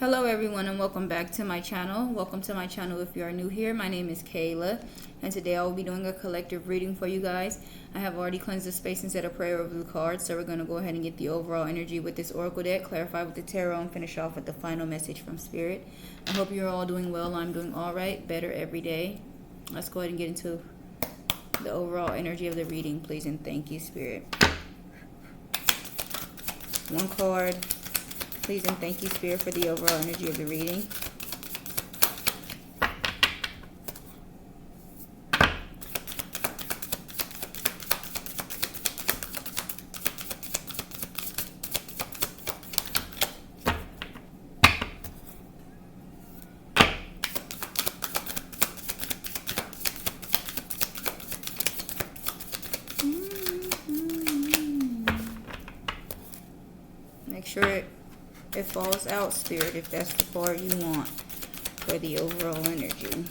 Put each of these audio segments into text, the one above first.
Hello everyone and welcome back to my channel. Welcome to my channel if you are new here. My name is Kayla and today I will be doing a collective reading for you guys. I have already cleansed the space and said a prayer over the cards, so we're going to go ahead and get the overall energy with this oracle deck, clarify with the tarot, and finish off with the final message from Spirit. I hope you're all doing well. I'm doing alright, better every day. Let's go ahead and get into the overall energy of the reading, please, and thank you, Spirit. One card. Please and thank you, Spirit, for the overall energy of the reading. Make sure it falls out, Spirit, if that's the part you want for the overall energy.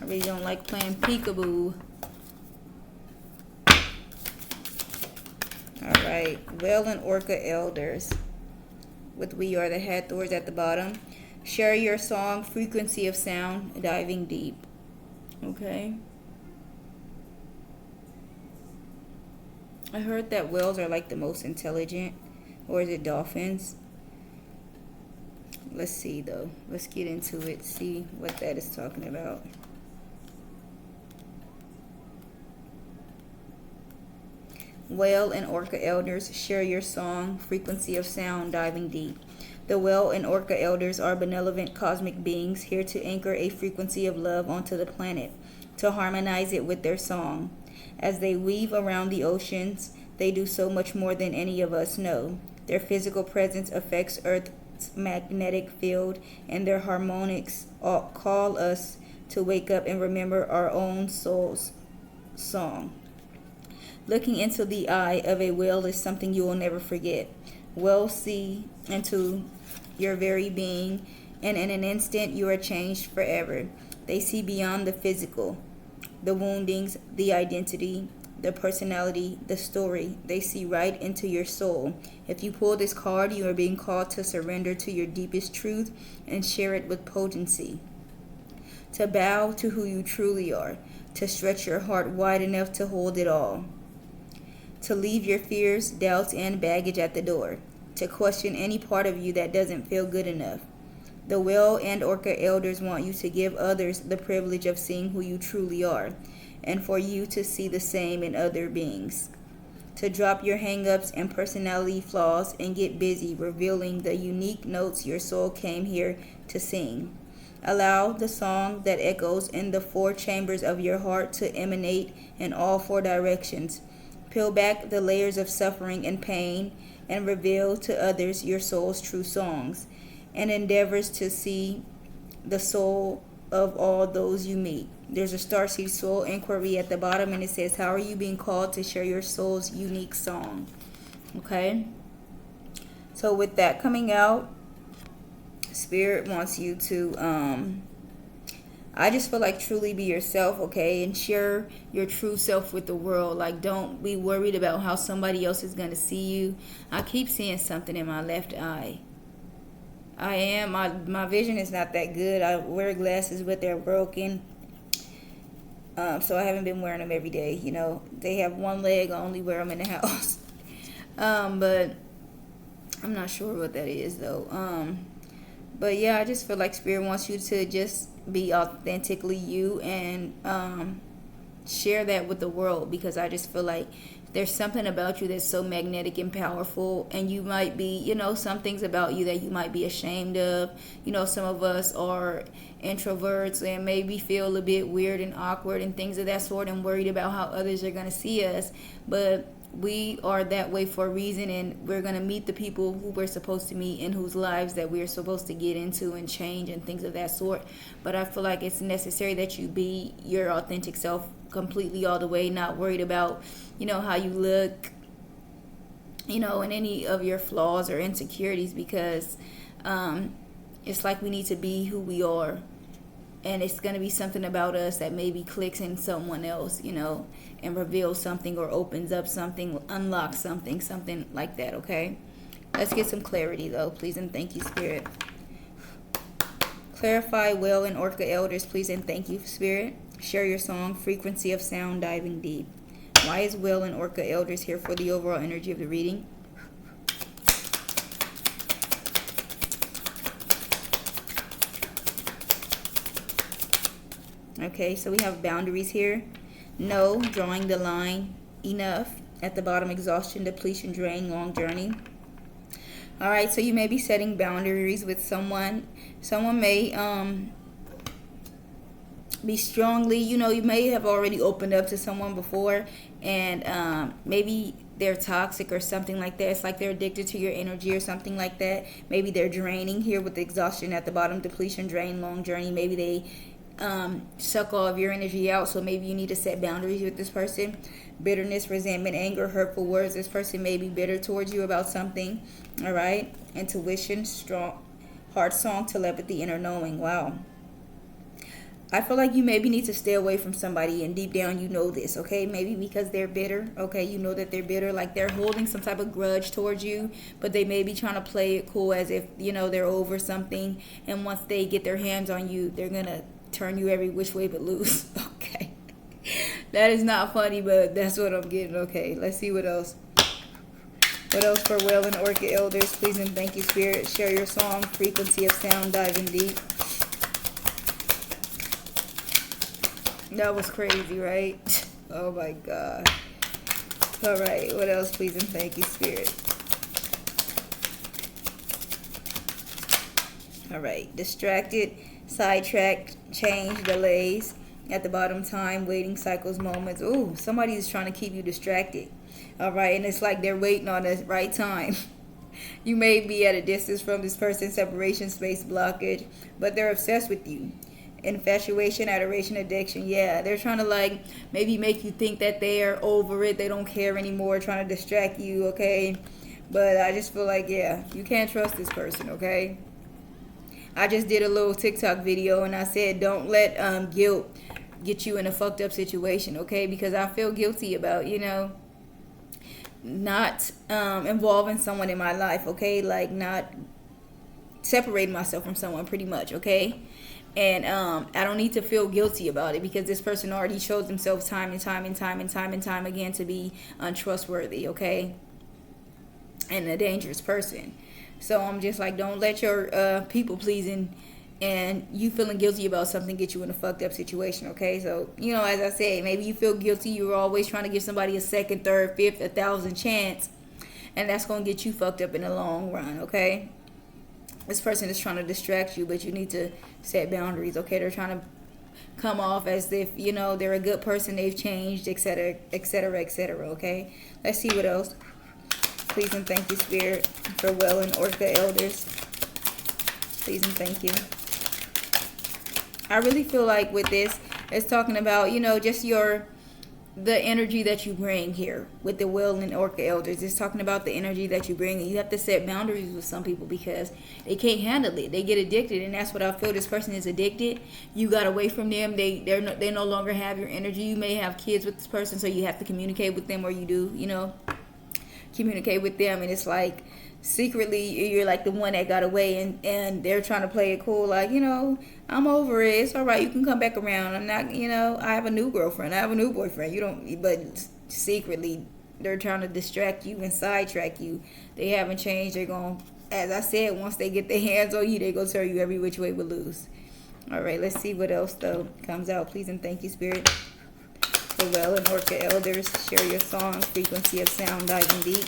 I really don't like playing peekaboo. Alright, Whale and Orca Elders with We Are the Hathors at the bottom. Share your song, frequency of sound, diving deep. Okay. I heard that whales are like the most intelligent, or is it dolphins? Let's see though. Let's get into it, see what that is talking about. Whale and Orca Elders, share your song, frequency of sound, diving deep. The Whale and Orca Elders are benevolent cosmic beings here to anchor a frequency of love onto the planet, to harmonize it with their song. As they weave around the oceans, they do so much more than any of us know. Their physical presence affects Earth's magnetic field, and their harmonics call us to wake up and remember our own soul's song. Looking into the eye of a whale is something you will never forget. Whales see into your very being, and in an instant you are changed forever. They see beyond the physical, the woundings, the identity, the personality, the story. They see right into your soul. If you pull this card, you are being called to surrender to your deepest truth and share it with potency. To bow to who you truly are. To stretch your heart wide enough to hold it all. To leave your fears, doubts, and baggage at the door. To question any part of you that doesn't feel good enough. The Whale and Orca Elders want you to give others the privilege of seeing who you truly are, and for you to see the same in other beings. To drop your hang-ups and personality flaws and get busy revealing the unique notes your soul came here to sing. Allow the song that echoes in the four chambers of your heart to emanate in all four directions. Peel back the layers of suffering and pain and reveal to others your soul's true songs, and endeavors to see the soul of all those you meet. There's a Starseed Soul inquiry at the bottom, and it says, how are you being called to share your soul's unique song? Okay? So with that coming out, Spirit wants you to, I just feel like truly be yourself, okay? And share your true self with the world. Like, don't be worried about how somebody else is going to see you. I keep seeing something in my left eye. My vision is not that good. I wear glasses, but they're broken. So I haven't been wearing them every day. You know, they have one leg. I only wear them in the house. But I'm not sure what that is, though. But yeah, I just feel like Spirit wants you to just be authentically you and share that with the world, because I just feel like there's something about you that's so magnetic and powerful, and you might be, you know, some things about you that you might be ashamed of. You know, some of us are introverts and maybe feel a bit weird and awkward and things of that sort, and worried about how others are going to see us. But we are that way for a reason, and we're going to meet the people who we're supposed to meet and whose lives that we're supposed to get into and change and things of that sort. But I feel like it's necessary that you be your authentic self completely all the way, not worried about, you know, how you look, you know, and any of your flaws or insecurities, because it's like we need to be who we are. And it's going to be something about us that maybe clicks in someone else, you know, and reveals something or opens up something, unlocks something like that, okay? Let's get some clarity, though, please, and thank you, Spirit. Clarify well and Orca elders, please and thank you, Spirit. Share your song, frequency of sound, diving deep. Why is Will and Orca elders here for the overall energy of the reading? Okay, so we have boundaries here. No, drawing the line, enough. At the bottom, exhaustion, depletion, drain, long journey. All right, so you may be setting boundaries with someone. Someone may be strongly, you may have already opened up to someone before, and maybe they're toxic or something like that. It's like they're addicted to your energy or something like that. Maybe they're draining here with the exhaustion at the bottom, depletion, drain, long journey. Maybe they suck all of your energy out, so maybe you need to set boundaries with this person. Bitterness, resentment, anger, hurtful words. This person may be bitter towards you about something. All right. Intuition, strong heart song, telepathy, inner knowing. Wow. I feel like you maybe need to stay away from somebody, and deep down you know this, okay? Maybe because they're bitter, okay? You know that they're bitter, like they're holding some type of grudge towards you, but they may be trying to play it cool as if, they're over something, and once they get their hands on you, they're gonna turn you every which way but loose. Okay. That is not funny, but that's what I'm getting. Okay, let's see what else. What else for Whale and Orca elders? Please and thank you, Spirit. Share your song, frequency of sound, diving deep. That was crazy, right? Oh my God. All right, what else? Please and thank you, Spirit. All right, distracted, sidetracked, change, delays. At the bottom, time, waiting, cycles, moments. Ooh, somebody is trying to keep you distracted. All right, and it's like they're waiting on the right time. You may be at a distance from this person, separation, space, blockage, but they're obsessed with you. Infatuation, adoration, addiction. Yeah, they're trying to maybe make you think that they are over it. They don't care anymore, trying to distract you, okay? But I just feel like, yeah, you can't trust this person, okay? I just did a little TikTok video and I said don't let guilt get you in a fucked up situation, okay? Because I feel guilty about, not involving someone in my life, okay? Like not separating myself from someone pretty much, okay? And I don't need to feel guilty about it because this person already shows themselves time and time again to be untrustworthy, okay? And a dangerous person. So I'm just like, don't let your people pleasing and you feeling guilty about something get you in a fucked up situation, okay? So, as I said, maybe you feel guilty. You're always trying to give somebody a second, third, fifth, 1,000 chance. And that's going to get you fucked up in the long run, okay? This person is trying to distract you, but you need to set boundaries, okay? They're trying to come off as if, they're a good person, they've changed, etc., etc., etc., okay? Let's see what else. Please and thank you, Spirit, for Well and Orca elders. Please and thank you. I really feel like with this, it's talking about, just the energy that you bring here with the Well and Orca elders. It's talking about the energy that you bring, and you have to set boundaries with some people because they can't handle it. They get addicted, and that's what I feel. This person is addicted. You got away from them. They no longer have your energy. You may have kids with this person, so you have to communicate with them, or you do, communicate with them, and it's like secretly you're like the one that got away, and they're trying to play it cool, like, I'm over it, it's all right, you can come back around, I'm not, I have a new girlfriend, I have a new boyfriend, but secretly they're trying to distract you and sidetrack you. They haven't changed. They're going, as I said, once they get their hands on you, they go turn you every which way but loose. All right, let's see what else though comes out. Please and thank you, Spirit. The Well and Orca elders, share your song, frequency of sound, diving deep.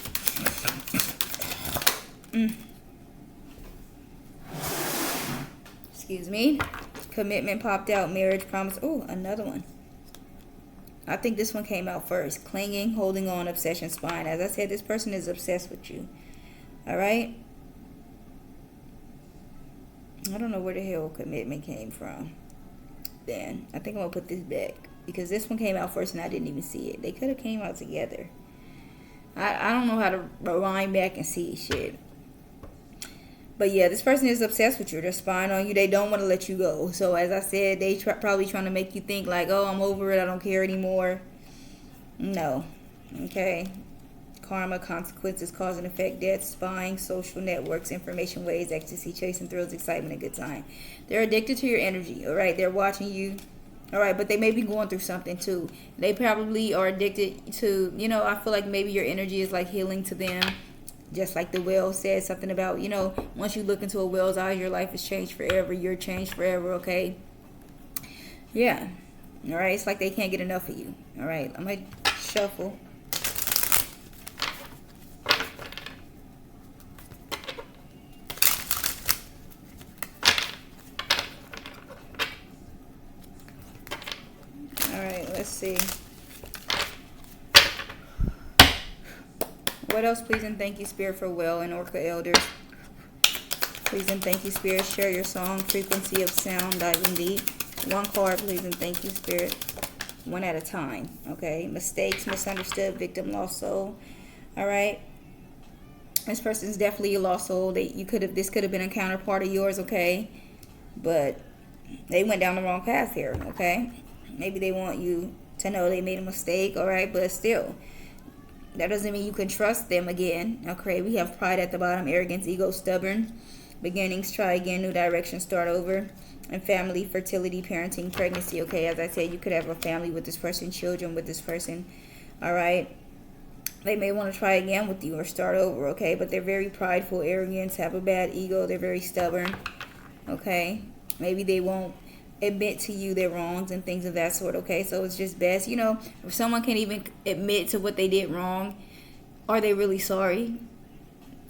Excuse me. Commitment popped out, marriage promise. Oh, another one. I think this one came out first. Clinging, holding on, obsession, spine. As I said, this person is obsessed with you. All right? I don't know where the hell commitment came from. Then I think I'm going to put this back, because this one came out first and I didn't even see it. They could have came out together. I don't know how to rewind back and see shit. But yeah, this person is obsessed with you. They're spying on you. They don't want to let you go. So as I said, they probably trying to make you think like, oh, I'm over it, I don't care anymore. No. Okay. karma, consequences, cause and effect, death, spying, social networks, information, ways, ecstasy, chasing thrills, excitement, and good time. They're addicted to your energy, all right? They're watching you, all right? But they may be going through something too. They probably are addicted to, I feel like maybe your energy is like healing to them. Just like the whale said something about, once you look into a whale's eyes, your life is changed forever. You're changed forever, okay? Yeah. All right? It's like they can't get enough of you. All right? I'm going to shuffle. All right, let's see. What else, please and thank you, Spirit, for Whale and Orca Elders? Please and thank you, Spirit. Share your song, frequency of sound, diving deep. One card, please and thank you, Spirit. One at a time, okay? Mistakes, misunderstood, victim, lost soul. All right? This person's definitely a lost soul. This could have been a counterpart of yours, okay? But they went down the wrong path here, okay? Maybe they want you to know they made a mistake, all right? But still, that doesn't mean you can trust them again. Okay, we have pride at the bottom, arrogance, ego, stubborn. Beginnings, try again, new direction, start over. And family, fertility, parenting, pregnancy. Okay, as I said, you could have a family with this person, children with this person. All right. They may want to try again with you or start over, okay? But they're very prideful, arrogant, have a bad ego. They're very stubborn, okay? Maybe they won't admit to you their wrongs and things of that sort, okay? So it's just best, if someone can't even admit to what they did wrong, are they really sorry?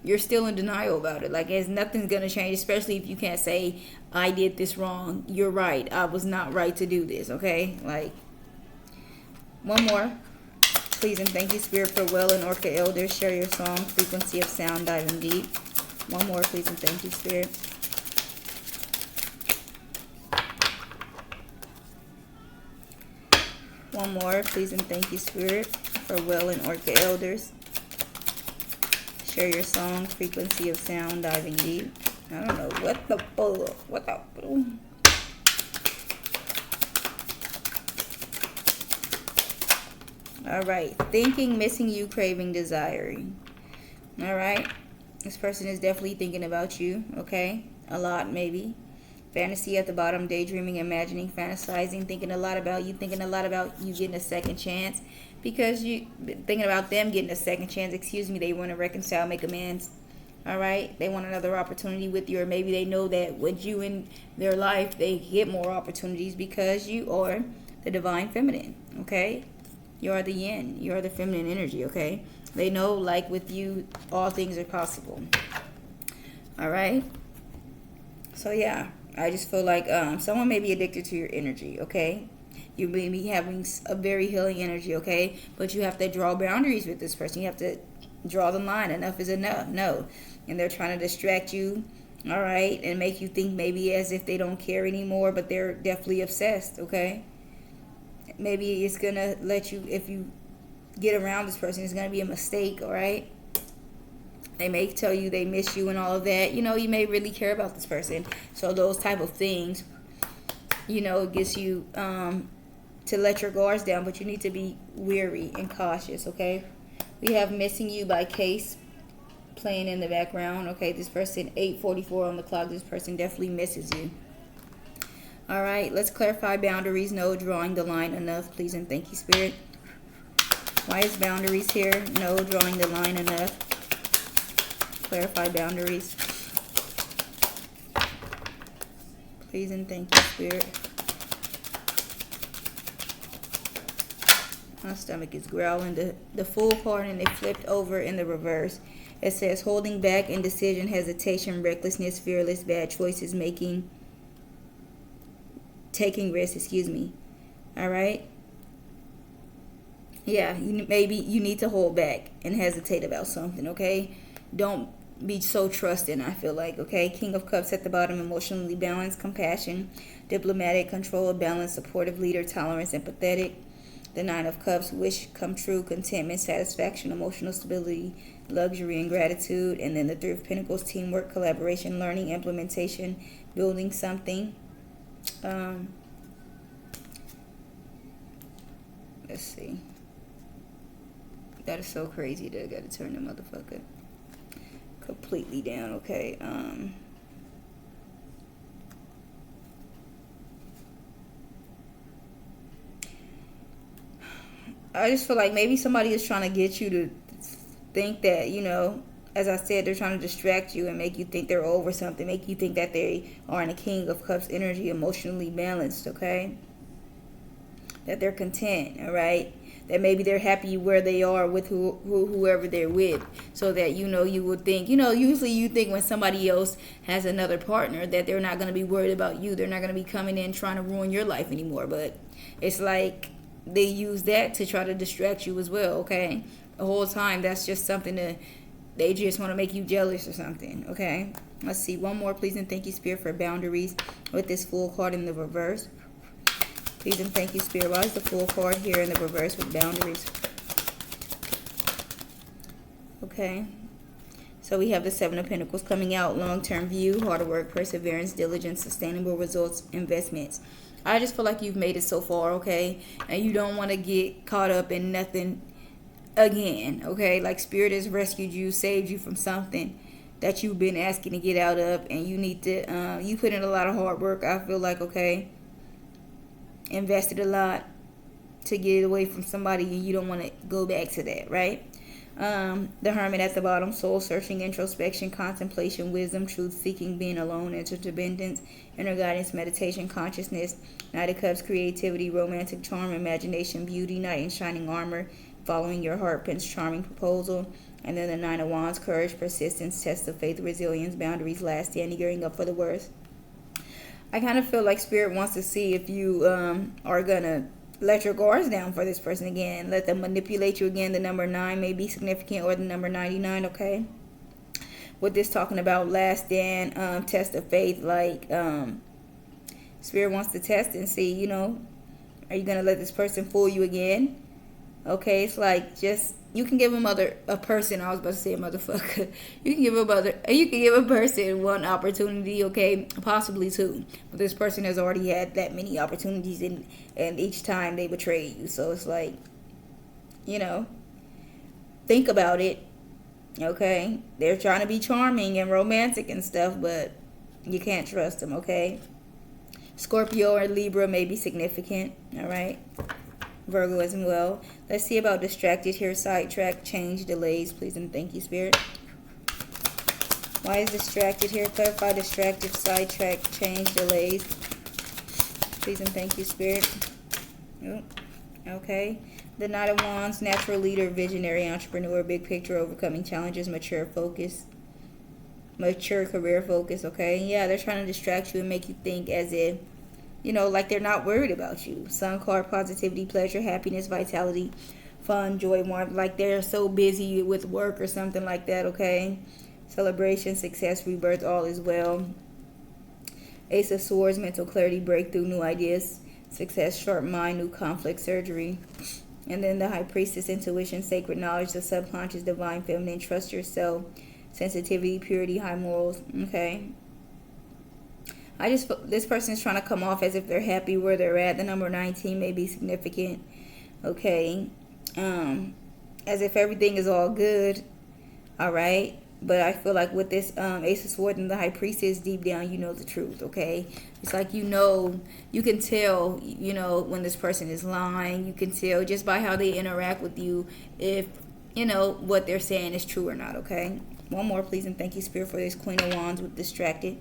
You're still in denial about it. Like, nothing's going to change, especially if you can't say, I did this wrong. You're right. I was not right to do this, okay? Like, one more. Please and thank you, Spirit, for Whale and Orca Elders. Share your song, frequency of sound, diving deep. One more, please and thank you, Spirit. One more, please and thank you, Spirit, for Whale and Orca Elders. Share your song, frequency of sound, diving deep. I don't know what the fuck. What the fuck? All right. Thinking, missing you, craving, desiring. All right. This person is definitely thinking about you, okay? A lot, maybe. Fantasy at the bottom, daydreaming, imagining, fantasizing, thinking a lot about you getting a second chance, because you thinking about them getting a second chance. They want to reconcile, make amends. All right, they want another opportunity with you, or maybe they know that with you in their life, they get more opportunities because you are the divine feminine. Okay, you are the yin, you are the feminine energy. Okay, they know, like with you, all things are possible. All right, so yeah. I just feel like someone may be addicted to your energy, okay? You may be having a very healing energy, okay? But you have to draw boundaries with this person. You have to draw the line. Enough is enough. No. And they're trying to distract you, all right? And make you think maybe as if they don't care anymore, but they're definitely obsessed, okay? Maybe it's going to let you, if you get around this person, it's going to be a mistake, all right? They may tell you they miss you and all of that. You may really care about this person. So those type of things, it gets you to let your guards down. But you need to be wary and cautious, okay? We have Missing You by Case playing in the background. Okay, this person, 8:44 on the clock. This person definitely misses you. All right, let's clarify boundaries. No, drawing the line, enough. Please and thank you, Spirit. Why is boundaries here? No, drawing the line, enough. Clarify boundaries. Please and thank you, Spirit. My stomach is growling. The Fool card, and they flipped over in the reverse. It says holding back, indecision, hesitation, recklessness, fearless, bad choices, taking risks, All right? Yeah, maybe you need to hold back and hesitate about something, okay? Don't be so trusting, I feel like, okay? King of Cups at the bottom, emotionally balanced, compassion, diplomatic, control, balance, supportive leader, tolerance, empathetic. The Nine of Cups, wish come true, contentment, satisfaction, emotional stability, luxury, and gratitude. And then the Three of Pentacles, teamwork, collaboration, learning, implementation, building something. Let's see. That is so crazy that I gotta turn the motherfucker completely down, okay? I just feel like maybe somebody is trying to get you to think that, as I said, they're trying to distract you and make you think they're over something, make you think that they are in a King of Cups energy, emotionally balanced, okay? That they're content, all right? That maybe they're happy where they are with whoever they're with, so that you would think, usually you think when somebody else has another partner that they're not going to be worried about you, they're not going to be coming in trying to ruin your life anymore, but it's like they use that to try to distract you as well, okay? The whole time that's just something they just want to make you jealous or something, okay? Let's see, one more, please and thank you, Spirit, for boundaries with this Fool card in the reverse. Please and thank you, Spirit. Why is the Fool card here in the reverse with boundaries? Okay. So we have the Seven of Pentacles coming out. Long-term view, hard work, perseverance, diligence, sustainable results, investments. I just feel like you've made it so far, okay? And you don't want to get caught up in nothing again, okay? Like Spirit has rescued you, saved you from something that you've been asking to get out of. And you need to, you put in a lot of hard work, I feel like, okay? Invested a lot to get away from somebody, and you don't want to go back to that, right? The Hermit at the bottom, soul searching, introspection, contemplation, wisdom, truth seeking, being alone, interdependence, inner guidance, meditation, consciousness. Knight of Cups, creativity, romantic charm, imagination, beauty. Knight in shining armor, following your heart, Prince Charming, proposal. And then the Nine of Wands, courage, persistence, test of faith, resilience, boundaries, last standing, gearing up for the worst. I kind of feel like Spirit wants to see if you are going to let your guards down for this person again. Let them manipulate you again. The number 9 may be significant, or the number 99, okay? With this talking about last stand, test of faith, like Spirit wants to test and see, are you going to let this person fool you again? Okay, it's like just, you can give a person, I was about to say a motherfucker. You can give a person one opportunity, okay, possibly two. But this person has already had that many opportunities, and each time they betray you. So it's like, think about it, okay? They're trying to be charming and romantic and stuff, but you can't trust them, okay? Scorpio or Libra may be significant, all right? Virgo as well. Let's see about distracted here, sidetrack, change, delays, please and thank you, Spirit. Why is distracted here? Clarify, distracted, sidetrack, change, delays, please and thank you, Spirit. Okay. The Knight of Wands, natural leader, visionary, entrepreneur, big picture, overcoming challenges, mature focus, mature career focus, okay? Yeah, they're trying to distract you and make you think as if, like they're not worried about you. Sun card, positivity, pleasure, happiness, vitality, fun, joy, warmth. Like they're so busy with work or something like that, okay? Celebration, success, rebirth, all is well. Ace of Swords, mental clarity, breakthrough, new ideas, success, sharp mind, new conflict, surgery. And then the High Priestess, intuition, sacred knowledge, the subconscious, divine feminine, trust yourself, sensitivity, purity, high morals, okay? This person is trying to come off as if they're happy where they're at. The number 19 may be significant, okay? As if everything is all good, all right? But I feel like with this Ace of Swords and the High Priestess, deep down, you know the truth, okay? It's like you can tell, when this person is lying. You can tell just by how they interact with you if, what they're saying is true or not, okay? One more, please, and thank you, Spirit, for this Queen of Wands with distracted.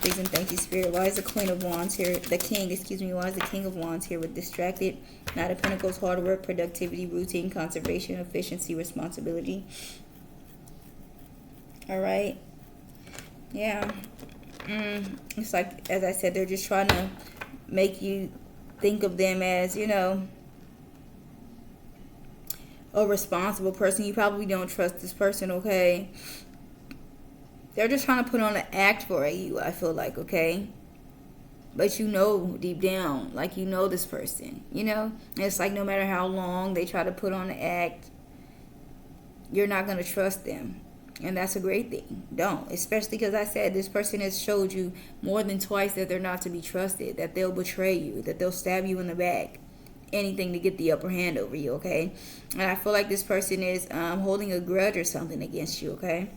Please and thank you, Spirit. Why is the Queen of Wands here? Why is the King of Wands here with distracted? Knight of Pentacles, hard work, productivity, routine, conservation, efficiency, responsibility. All right. Yeah. It's like, as I said, they're just trying to make you think of them as, a responsible person. You probably don't trust this person, okay? They're just trying to put on an act for you, I feel like, okay? But deep down, like this person, And it's like no matter how long they try to put on an act, you're not going to trust them. And that's a great thing. Don't. Especially because I said this person has showed you more than twice that they're not to be trusted, that they'll betray you, that they'll stab you in the back. anything to get the upper hand over you, okay? And I feel like this person is holding a grudge or something against you, okay?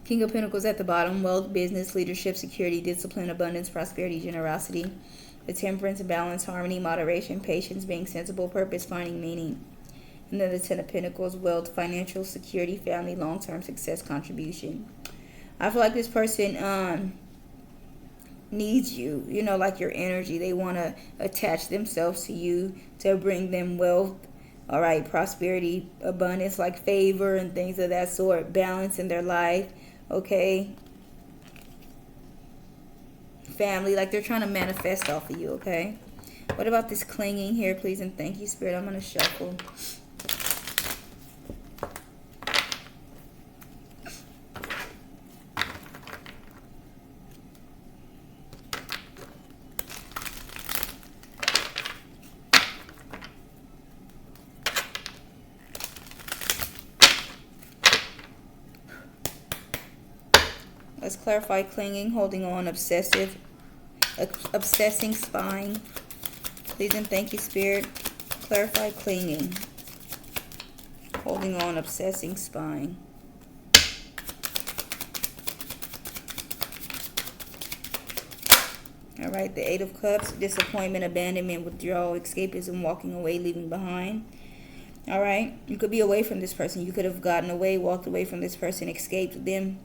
King of Pentacles at the bottom, wealth, business, leadership, security, discipline, abundance, prosperity, generosity. The Temperance, balance, harmony, moderation, patience, being sensible, purpose, finding meaning. And then the Ten of Pentacles, wealth, financial security, family, long-term success, contribution. I feel like this person needs you, you know, like your energy. They want to attach themselves to you to bring them wealth, all right, prosperity, abundance, like favor and things of that sort, balance in their life, okay? Family, like they're trying to manifest off of you, okay? What about this clinging here, please and thank you, Spirit? I'm going to shuffle. Let's clarify clinging, holding on, obsessive, obsessing, spying. Please and thank you, Spirit. Clarify clinging, holding on, obsessing, spying. All right, the Eight of Cups, disappointment, abandonment, withdrawal, escapism, walking away, leaving behind. All right, you could be away from this person. You could have gotten away, walked away from this person, escaped them.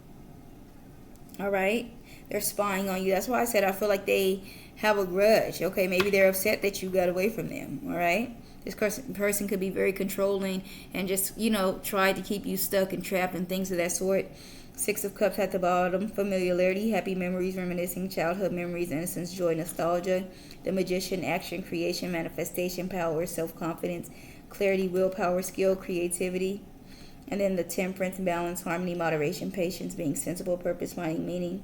All right, they're spying on you. That's why I said I feel like they have a grudge. Okay, maybe they're upset that you got away from them. All right, this person could be very controlling and just, you know, try to keep you stuck and trapped and things of that sort. Six of Cups at the bottom, familiarity, happy memories, reminiscing, childhood memories, innocence, joy, nostalgia. The Magician, action, creation, manifestation, power, self-confidence, clarity, willpower, skill, creativity. And then the Temperance, balance, harmony, moderation, patience, being sensible, purpose, finding meaning.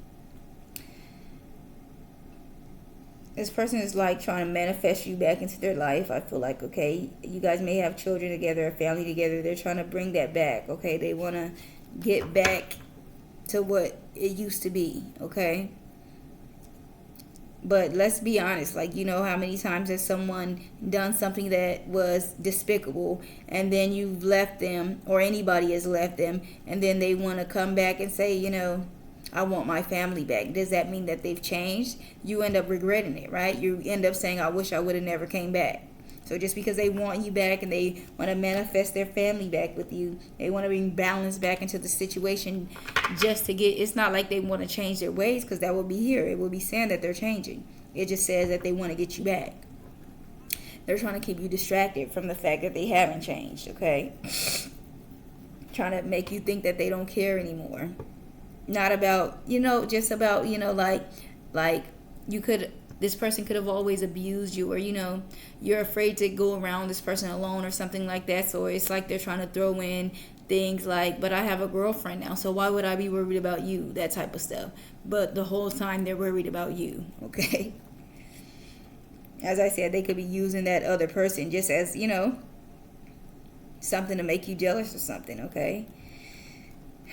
This person is like trying to manifest you back into their life. I feel like, okay, you guys may have children together, a family together. They're trying to bring that back, okay? They want to get back to what it used to be, okay? But let's be honest, like, you know how many times has someone done something that was despicable and then you've left them, or anybody has left them, and then they want to come back and say, you know, I want my family back. Does that mean that they've changed? You end up regretting it, right? You end up saying, I wish I would have never came back. So just because they want you back and they want to manifest their family back with you, they want to bring balance back into the situation just to get, it's not like they want to change their ways, because that would be here. It would be saying that they're changing. It just says that they want to get you back. They're trying to keep you distracted from the fact that they haven't changed, okay? Trying to make you think that they don't care anymore. Not about, you know, just about, you know, like you could, this person could have always abused you, or, you know, you're afraid to go around this person alone or something like that. So it's like they're trying to throw in things like, but I have a girlfriend now, so why would I be worried about you? That type of stuff. But the whole time they're worried about you, okay? As I said, they could be using that other person just as, you know, something to make you jealous or something, okay?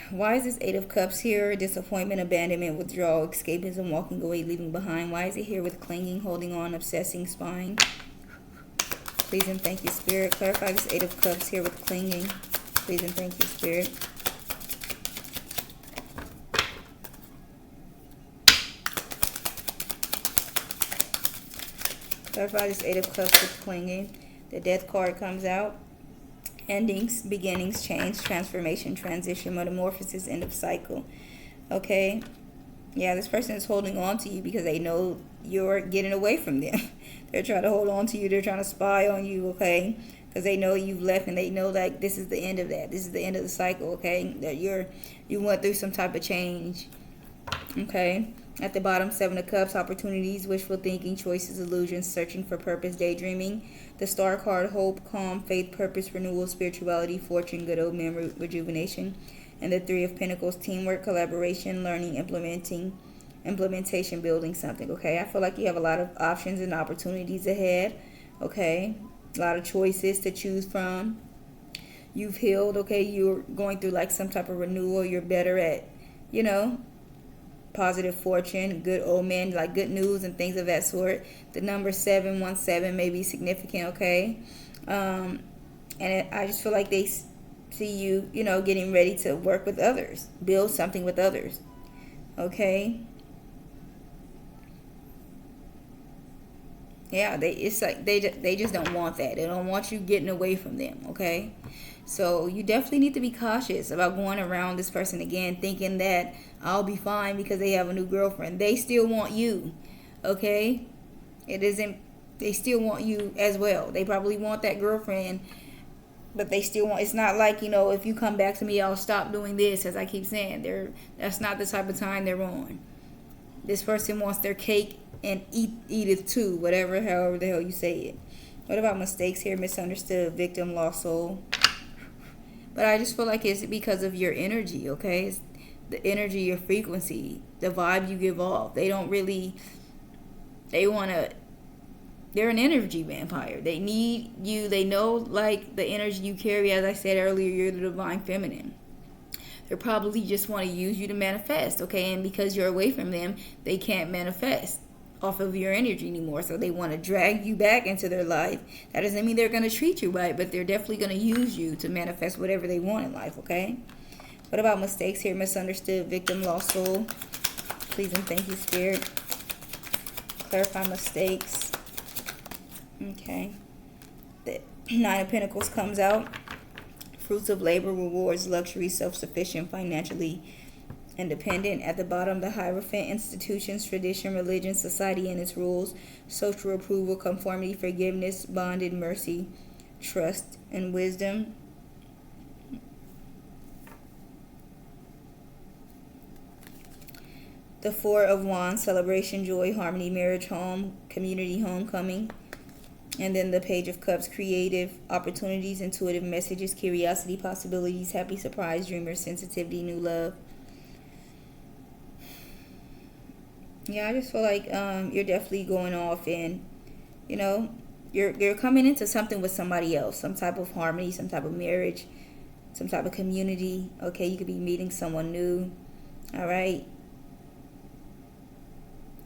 Why is this Eight of Cups here? Disappointment, abandonment, withdrawal, escapism, walking away, leaving behind. Why is it here with clinging, holding on, obsessing, spying? Please and thank you, Spirit. Clarify this Eight of Cups here with clinging. Please and thank you, Spirit. Clarify this Eight of Cups with clinging. The Death card comes out. Endings, beginnings, change, transformation, transition, metamorphosis, end of cycle. Okay? Yeah, this person is holding on to you because they know you're getting away from them. They're trying to hold on to you. They're trying to spy on you, okay? Because they know you've left, and they know that this is the end of that. This is the end of the cycle, okay? That you went through some type of change, okay? At the bottom, Seven of Cups, opportunities, wishful thinking, choices, illusions, searching for purpose, daydreaming. The Star card, hope, calm, faith, purpose, renewal, spirituality, fortune, good old man, rejuvenation. And the Three of Pentacles, teamwork, collaboration, learning, implementation, building something, okay? I feel like you have a lot of options and opportunities ahead, okay? A lot of choices to choose from. You've healed, okay? You're going through like some type of renewal. You're better at, you know, positive fortune, good omen, like good news and things of that sort. The number 717 may be significant, okay? I just feel like they see you, getting ready to work with others, build something with others, okay? Yeah, it's like they just don't want that. They don't want you getting away from them, okay? So you definitely need to be cautious about going around this person again, thinking that I'll be fine because they have a new girlfriend. They still want you, okay? It isn't. They still want you as well. They probably want that girlfriend, but they still want. It's not like, if you come back to me, I'll stop doing this. As I keep saying, that's not the type of time they're on. This person wants their cake and eat it too, however the hell you say it. What about mistakes here? Misunderstood, victim, lost soul. But I just feel like it's because of your energy, okay? It's the energy, your frequency, the vibe you give off. They're an energy vampire. They need you. They know, like, the energy you carry. As I said earlier, you're the divine feminine. They probably just want to use you to manifest, okay? And because you're away from them, they can't manifest off of your energy anymore. So they want to drag you back into their life. That doesn't mean they're going to treat you right, but they're definitely going to use you to manifest whatever they want in life, okay? What about mistakes here? Misunderstood, victim, lost soul. Please and thank you, Spirit. Clarify mistakes. Okay. The Nine of Pentacles comes out. Fruits of labor, rewards, luxury, self-sufficient, financially independent. At the bottom, the Hierophant, institutions, tradition, religion, society and its rules, social approval, conformity, forgiveness, bonded, mercy, trust, and wisdom. The Four of Wands, celebration, joy, harmony, marriage, home, community, homecoming. And then the Page of Cups, creative opportunities, intuitive messages, curiosity, possibilities, happy surprise, dreamer, sensitivity, new love. Yeah, I just feel like you're definitely going off and, you're coming into something with somebody else, some type of harmony, some type of marriage, some type of community. Okay, you could be meeting someone new. All right.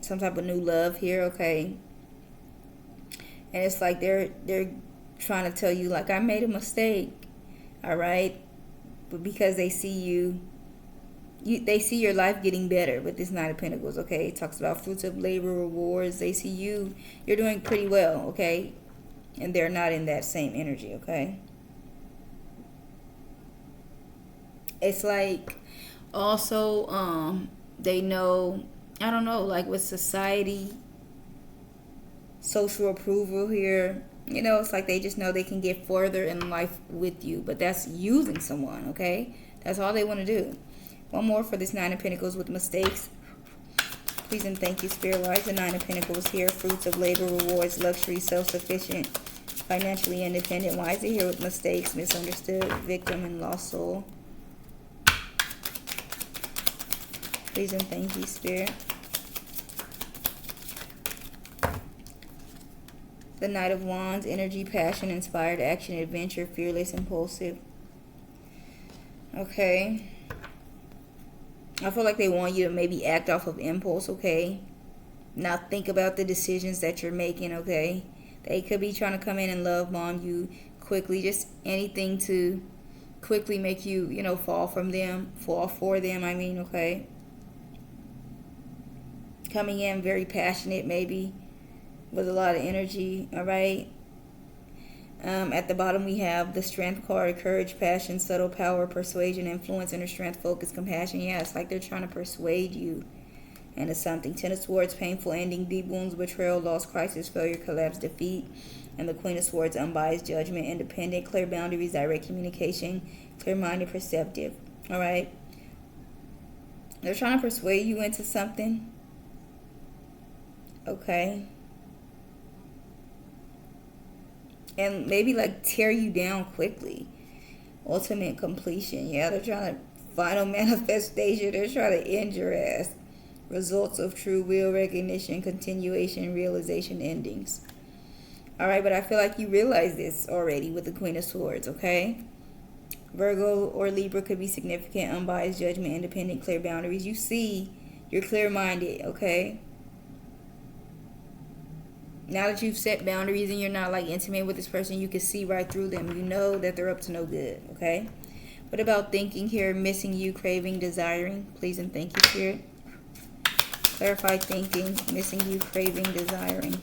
Some type of new love here, okay? And it's like they're trying to tell you, like, I made a mistake, all right? But because they see they see your life getting better with this Nine of Pentacles, okay? It talks about fruits of labor, rewards. They see you're doing pretty well, okay? And they're not in that same energy, okay? It's like also they know, I don't know, like with society, social approval here, it's like they just know they can get further in life with you, but that's using someone, okay? That's all they want to do. One more for this Nine of Pentacles with mistakes. Please and thank you, Spirit. Why is the Nine of Pentacles here? Fruits of labor, rewards, luxury, self-sufficient, financially independent. Why is it here with mistakes, misunderstood, victim, and lost soul? Please and thank you, Spirit. The Knight of Wands, energy, passion, inspired action, adventure, fearless, impulsive. Okay. I feel like they want you to maybe act off of impulse, okay? Not think about the decisions that you're making, okay? They could be trying to come in and love bomb you quickly. Just anything to quickly make you, fall for them, okay? Coming in very passionate, maybe, with a lot of energy, all right? At the bottom, we have the Strength card, courage, passion, subtle power, persuasion, influence, inner strength, focus, compassion. Yeah, it's like they're trying to persuade you into something. Ten of Swords, painful ending, deep wounds, betrayal, loss, crisis, failure, collapse, defeat. And the Queen of Swords, unbiased judgment, independent, clear boundaries, direct communication, clear-minded, perceptive. All right? They're trying to persuade you into something. Okay? And maybe like tear you down quickly. Ultimate completion. Yeah, they're trying to final manifestation. They're trying to end your ass. Results of true will, recognition, continuation, realization, endings. Alright, but I feel like you realize this already with the Queen of Swords, okay? Virgo or Libra could be significant, unbiased judgment, independent, clear boundaries. You see You're clear-minded, okay? Now that you've set boundaries and you're not like intimate with this person, you can see right through them. You know that they're up to no good, okay? What about thinking here? Missing you, craving, desiring. Please and thank you, Spirit. Clarify thinking, missing you, craving, desiring.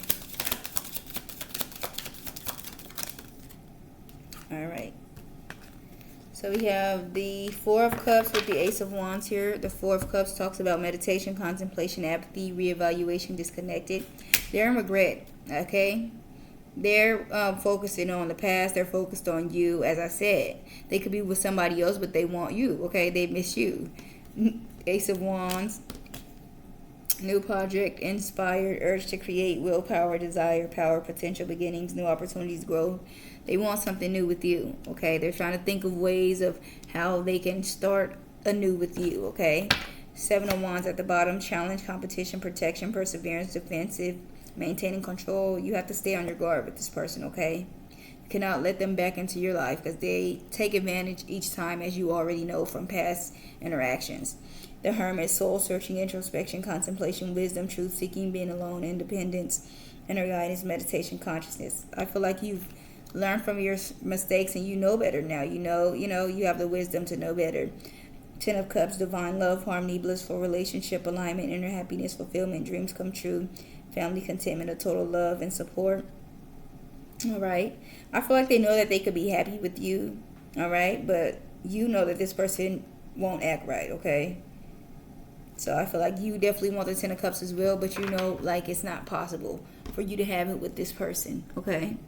All right. So we have the Four of Cups with the Ace of Wands here. The Four of Cups talks about meditation, contemplation, apathy, reevaluation, disconnected. They're in regret, okay? They're focusing on the past. They're focused on you. As I said, they could be with somebody else, but they want you, okay? They miss you. Ace of Wands. New project, inspired, urge to create, willpower, desire, power, potential beginnings, new opportunities, growth. They want something new with you, okay? They're trying to think of ways of how they can start anew with you, okay? Seven of Wands at the bottom, challenge, competition, protection, perseverance, defensive, maintaining control. You have to stay on your guard with this person, okay? You cannot let them back into your life because they take advantage each time, as you already know from past interactions. The Hermit, soul searching, introspection, contemplation, wisdom, truth seeking, being alone, independence, inner guidance, meditation, consciousness. I feel like you've learned from your mistakes and you know better now. You know, you have the wisdom to know better. Ten of Cups, divine love, harmony, blissful relationship, alignment, inner happiness, fulfillment, dreams come true, family contentment, a total love and support. All right. I feel like they know that they could be happy with you. All right. But you know that this person won't act right. Okay. So I feel like you definitely want the Ten of Cups as well, but you know, like, it's not possible for you to have it with this person, okay?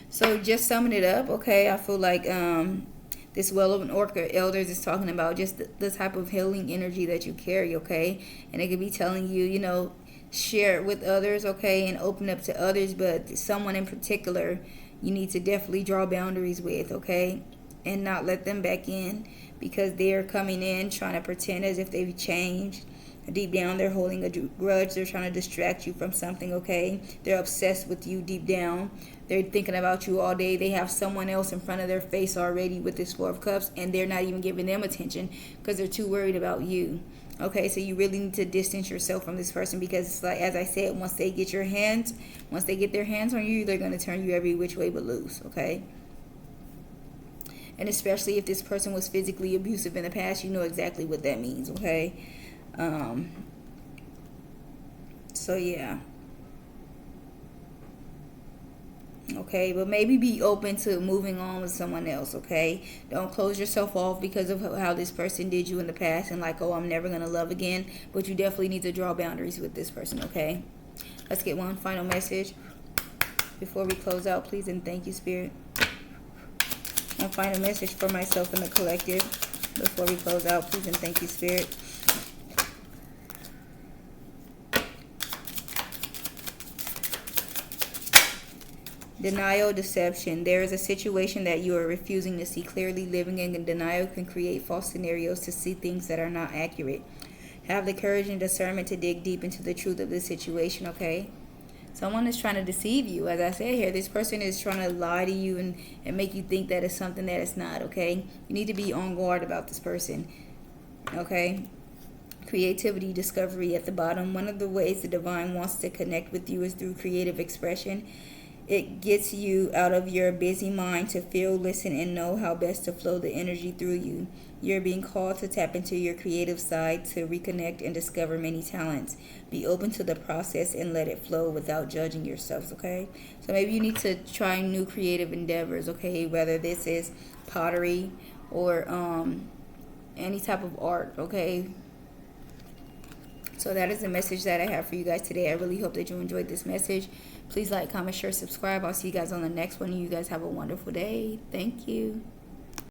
So just summing it up, okay, I feel like this Well of an Orca Elders is talking about just the type of healing energy that you carry, okay? And it could be telling you, you know, share it with others, okay, and open up to others, but someone in particular you need to definitely draw boundaries with, okay? And not let them back in, because they're coming in trying to pretend as if they've changed. Deep down, they're holding a grudge. They're trying to distract you from something, okay? They're obsessed with you deep down. They're thinking about you all day. They have someone else in front of their face already with this Four of Cups, and they're not even giving them attention because they're too worried about you. Okay, so you really need to distance yourself from this person, because it's like, as I said, once they get their hands on you, they're going to turn you every which way but loose, okay? And especially if this person was physically abusive in the past, you know exactly what that means, okay? So yeah. Okay, but maybe be open to moving on with someone else, okay? Don't close yourself off because of how this person did you in the past and like, oh, I'm never going to love again. But you definitely need to draw boundaries with this person, okay? Let's get one final message before we close out, please, and thank you, Spirit. One final message for myself and the collective before we close out, please, and thank you, Spirit. Denial, deception. There is a situation that you are refusing to see clearly. Living in denial can create false scenarios to see things that are not accurate. Have the courage and discernment to dig deep into the truth of the situation, okay? Someone is trying to deceive you. As I said here, this person is trying to lie to you and make you think that it's something that it's not, okay? You need to be on guard about this person, okay? Creativity, discovery at the bottom. One of the ways the divine wants to connect with you is through creative expression. It gets you out of your busy mind to feel, listen, and know how best to flow the energy through you. You're being called to tap into your creative side to reconnect and discover many talents. Be open to the process and let it flow without judging yourselves, okay? So maybe you need to try new creative endeavors, okay? Whether this is pottery or any type of art, okay? So that is the message that I have for you guys today. I really hope that you enjoyed this message. Please like, comment, share, subscribe. I'll see you guys on the next one. You guys have a wonderful day. Thank you.